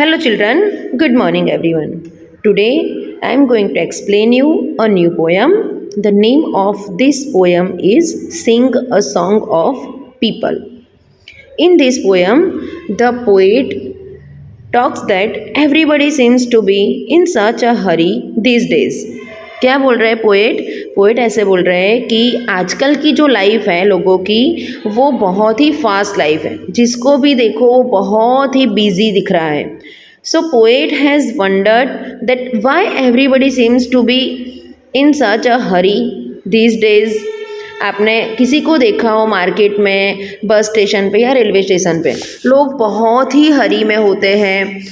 Hello children, good morning everyone. Today I am going to explain you a new poem. The name of this poem is Sing a Song of People. In this poem, the poet talks that everybody seems to be in such a hurry these days. क्या बोल रहे हैं poet? Poet ऐसे बोल रहे हैं कि आजकल की जो लाइफ है लोगों की वो बहुत ही फास्ट लाइफ है, जिसको भी देखो वो बहुत ही बिजी दिख रहा है. So poet has wondered that why everybody seems to be in such a hurry these days. आपने किसी को देखा हो मार्केट में, बस स्टेशन पे या रेलवे स्टेशन पे, लोग बहुत ही हरी में होते हैं.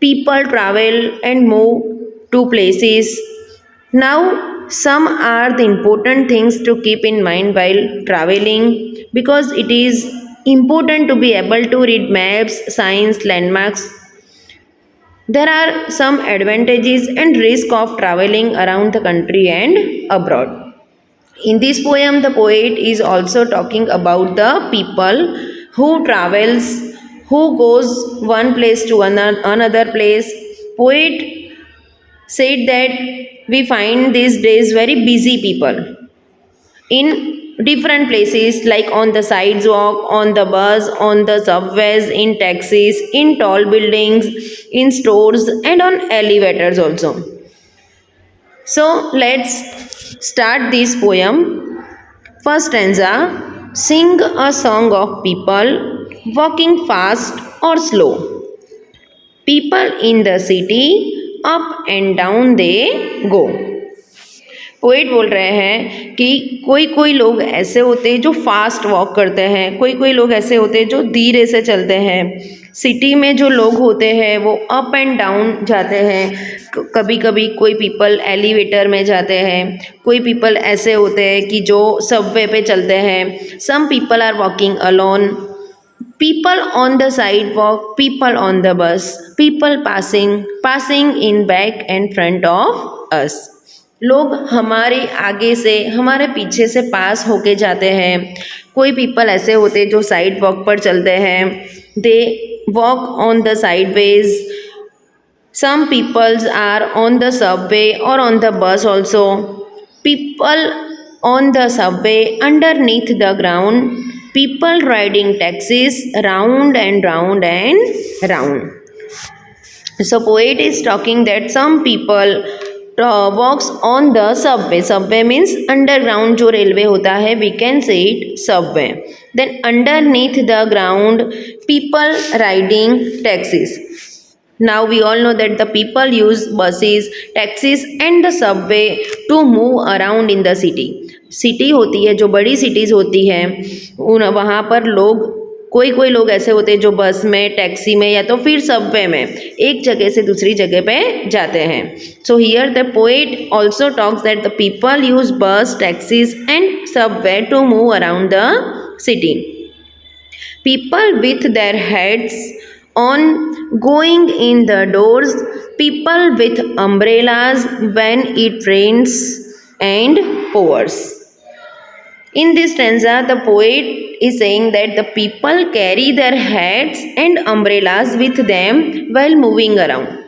People travel and move to places. Now some are the important things to keep in mind while traveling, because it is important to be able to read maps, signs, landmarks. There are some advantages and risk of traveling around the country and abroad. In this poem, the poet is also talking about the people who travels, who goes one place to another place. Poet said that we find these days very busy people in different places, like on the sidewalk, on the bus, on the subways, in taxis, in tall buildings, in stores, and on elevators also. So let's start this poem. First stanza: sing a song of people walking fast or slow. People in the city, up and down they go. Poet बोल रहे हैं कि कोई कोई लोग ऐसे होते हैं जो फास्ट वॉक करते हैं, कोई कोई लोग ऐसे होते हैं जो धीरे से चलते हैं. सिटी में जो लोग होते हैं वो अप एंड डाउन जाते हैं. कभी कभी कोई पीपल एलिवेटर में जाते हैं, कोई पीपल ऐसे होते हैं कि जो सबवे पे चलते हैं. Some people are walking alone. People on the sidewalk, people on the bus, people passing in back and front of us. लोग हमारे आगे से, हमारे पीछे से पास होके जाते हैं. कोई पीपल ऐसे होते हैं जो साइड वॉक पर चलते हैं. They walk on the sideways. Some peoples are on the subway और on the bus also. People on the subway underneath the ground. People riding taxis round and round and round. So poet is talking that some people walks on the subway. Subway means underground जो railway होता है, we can say it subway. Then underneath the ground, people riding taxis. Now we all know that the people use buses, taxis and the subway to move around in the city. City होती है, जो बड़ी cities होती हैं, उन वहाँ पर लोग, कोई कोई लोग ऐसे होते हैं जो बस में, टैक्सी में या तो फिर सबवे में एक जगह से दूसरी जगह पे जाते हैं. So here the poet also talks that the people use bus, taxis and subway to move around the city. People with their heads on going in the doors. People with umbrellas when it rains and pours. In this stanza, the poet is saying that the people carry their hats and umbrellas with them while moving around.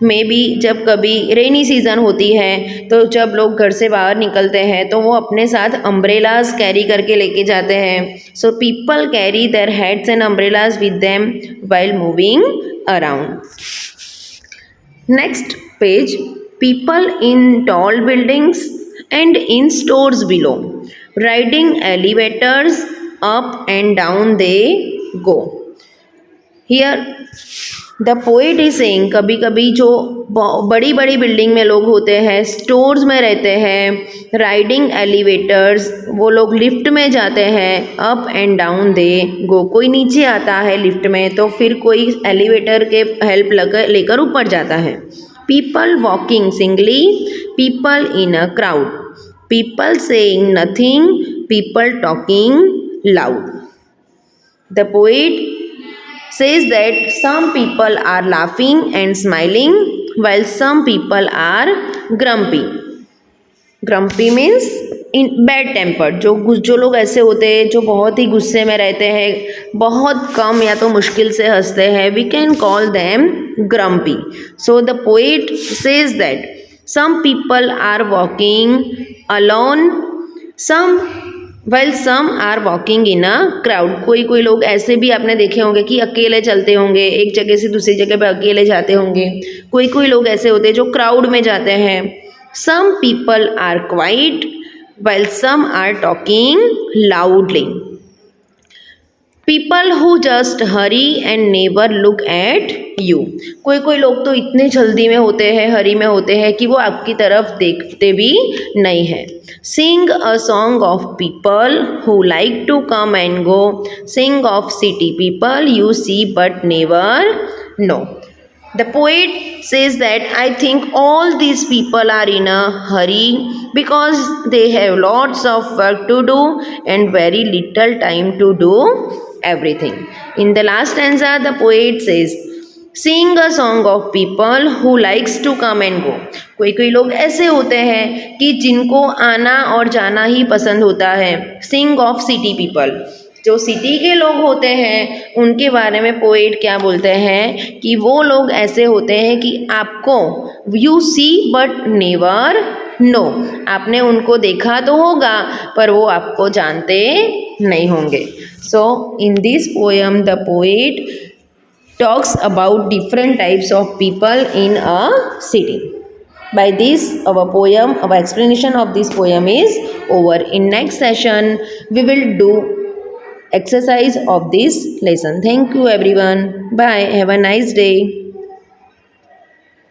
May be जब कभी rainy season होती है तो जब लोग घर से बाहर निकलते हैं तो वो अपने साथ अम्ब्रेलाज कैरी करके लेके जाते हैं. So people carry their heads and umbrellas with them while moving around. Next page: people in tall buildings and in stores below. Riding elevators up and down they go. Here the poet is saying कभी कभी जो बड़ी बड़ी building में लोग होते हैं, stores में रहते हैं, राइडिंग एलिवेटर्स, वो लोग लिफ्ट में जाते हैं. अप एंड डाउन दे गो. कोई नीचे आता है लिफ्ट में तो फिर कोई एलिवेटर के हेल्प लेकर ऊपर जाता है. People walking singly, people in a crowd. People saying nothing, people talking loud. The poet says that some people are laughing and smiling while some people are grumpy. Grumpy means in bad tempered, जो लोग ऐसे होते हैं जो बहुत ही गुस्से में रहते हैं, बहुत कम या तो मुश्किल से हंसते हैं, we can call them grumpy. So the poet says that some people are walking alone, some well some are walking in a crowd. कोई कोई लोग ऐसे भी आपने देखे होंगे कि अकेले चलते होंगे, एक जगह से दूसरी जगह पे अकेले जाते होंगे. कोई कोई लोग ऐसे होते हैं जो क्राउड में जाते हैं. Some people are quite while some are talking loudly. People who just hurry and never look at you. कोई कोई लोग तो इतने जल्दी में होते हैं, हरी में होते हैं कि वो आपकी तरफ देखते भी नहीं हैं. Sing a song of people who like to come and go. Sing of city people you see but never know. The poet says that I think all these people are in a hurry because they have lots of work to do and very little time to do everything. In the last stanza, the poet says, Sing a song of people who likes to come and go. कोई कोई लोग ऐसे होते हैं कि जिनको आना और जाना ही पसंद होता है. Sing of city people. जो सिटी के लोग होते हैं उनके बारे में पोएट क्या बोलते हैं कि वो लोग ऐसे होते हैं कि आपको you see but never know, आपने उनको देखा तो होगा पर वो आपको जानते नहीं होंगे. So in this poem the poet talks about different types of people in a city. By this, our explanation of this poem is over. In next session, we will do exercise of this lesson. Thank you everyone. Bye. Have a nice day.